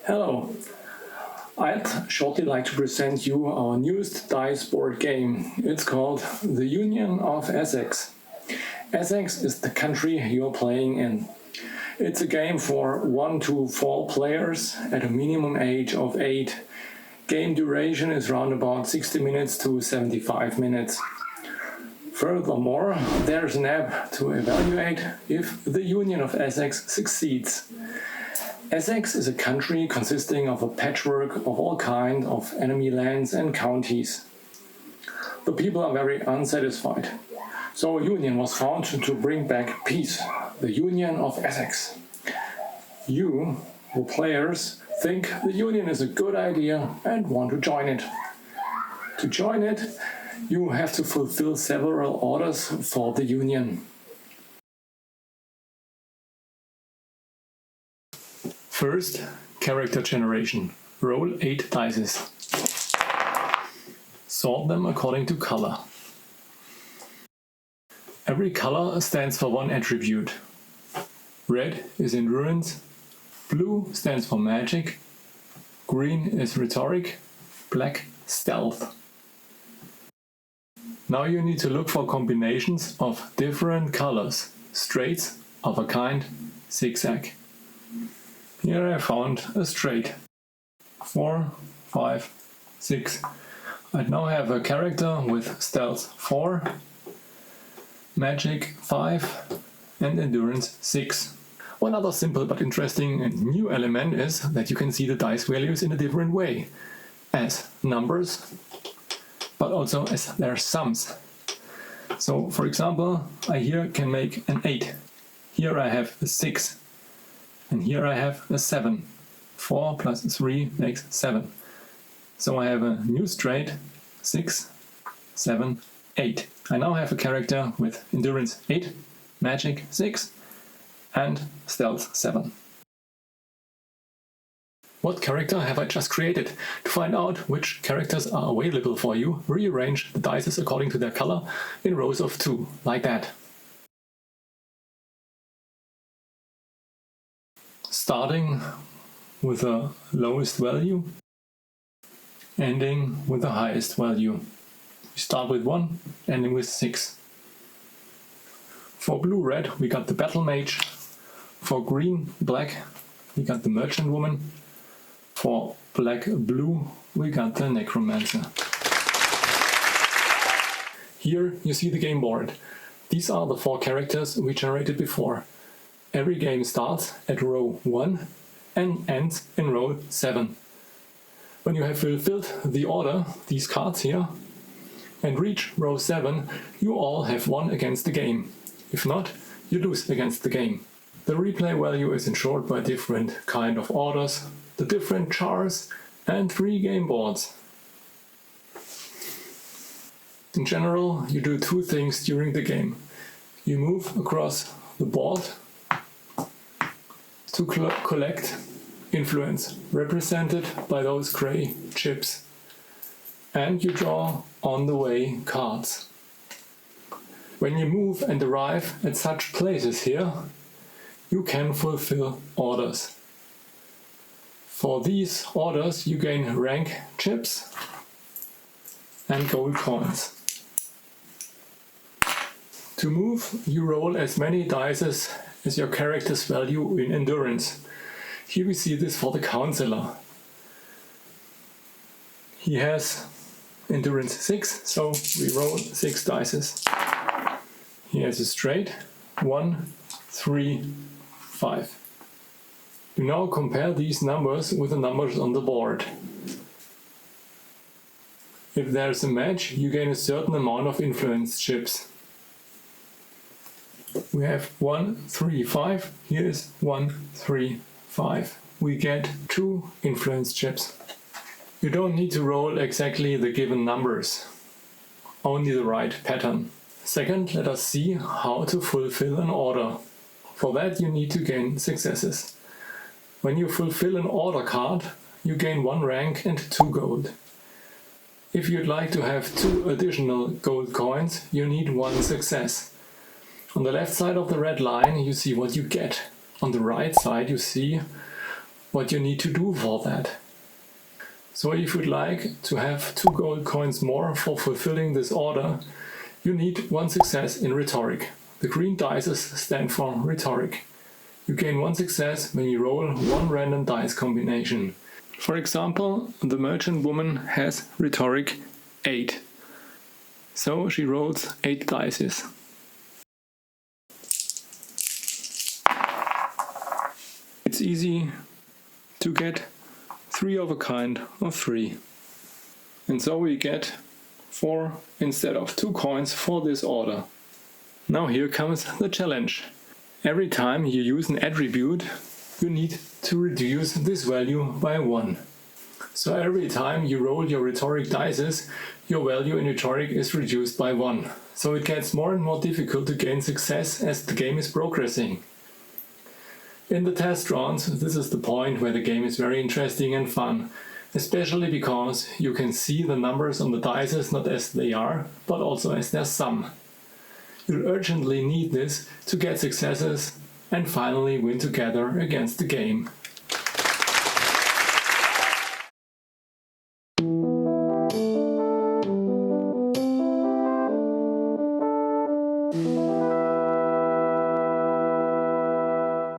Hello, I'd shortly like to present you our newest dice board game. It's called The Union of Essex. Essex is the country you're playing in. It's a game for 1 to 4 players at a minimum age of 8. Game duration is around about 60 minutes to 75 minutes. Furthermore, there's an app to evaluate if the Union of Essex succeeds. Essex is a country consisting of a patchwork of all kinds of enemy lands and counties. The people are very unsatisfied. So a union was found to bring back peace, the Union of Essex. You, the players, think the union is a good idea and want to join it. To join it, you have to fulfill several orders for the union. First, character generation. Roll 8 dice. Sort them according to color. Every color stands for one attribute. Red is endurance, blue stands for magic, green is rhetoric, black stealth. Now you need to look for combinations of different colors, straights of a kind, zigzag. Here I found a straight. 4, 5, 6. I now have a character with stealth 4, magic 5 and endurance 6. One other simple but interesting and new element is that you can see the dice values in a different way, as numbers, but also as their sums. So for example, I here can make an 8. Here I have a 6. And here I have a 7. 4 plus 3 makes 7. So I have a new straight 6, 7, 8. I now have a character with endurance 8, magic 6 and stealth 7. What character have I just created? To find out which characters are available for you, rearrange the dice according to their color in rows of 2, like that. Starting with the lowest value, ending with the highest value. We start with 1, ending with 6. For blue-red we got the battle mage. For green-black we got the merchant woman. For black-blue we got the necromancer. Here you see the game board. These are the 4 characters we generated before. Every game starts at row 1 and ends in row 7. When you have fulfilled the order, these cards here, and reach row 7, you all have won against the game. If not, you lose against the game. The replay value is ensured by different kind of orders, the different jars and 3 game boards. In general, you do 2 things during the game. You move across the board to collect influence, represented by those grey chips. And you draw on the way cards. When you move and arrive at such places here, you can fulfill orders. For these orders you gain rank chips and gold coins. To move, you roll as many dice as your character's value in endurance. Here we see this for the counselor. He has endurance 6, so we roll 6 dice. He has a straight 1, 3, 5. You now compare these numbers with the numbers on the board. If there's a match, you gain a certain amount of influence chips. We have 1, 3, 5. Here is 1, 3, 5. We get 2 influence chips. You don't need to roll exactly the given numbers, only the right pattern. Second, let us see how to fulfill an order. For that you need to gain successes. When you fulfill an order card, you gain 1 rank and 2 gold. If you'd like to have 2 additional gold coins, you need 1 success. On the left side of the red line you see what you get. On the right side you see what you need to do for that. So if you'd like to have 2 gold coins more for fulfilling this order, you need 1 success in rhetoric. The green dices stand for rhetoric. You gain 1 success when you roll 1 random dice combination. For example, the merchant woman has rhetoric 8. So she rolls 8 dices. It's easy to get 3 of a kind of 3. And so we get 4 instead of 2 coins for this order. Now here comes the challenge. Every time you use an attribute, you need to reduce this value by 1. So every time you roll your rhetoric dices, your value in rhetoric is reduced by 1. So it gets more and more difficult to gain success as the game is progressing. In the test rounds, this is the point where the game is very interesting and fun, especially because you can see the numbers on the dices not as they are, but also as their sum. You'll urgently need this to get successes and finally win together against the game.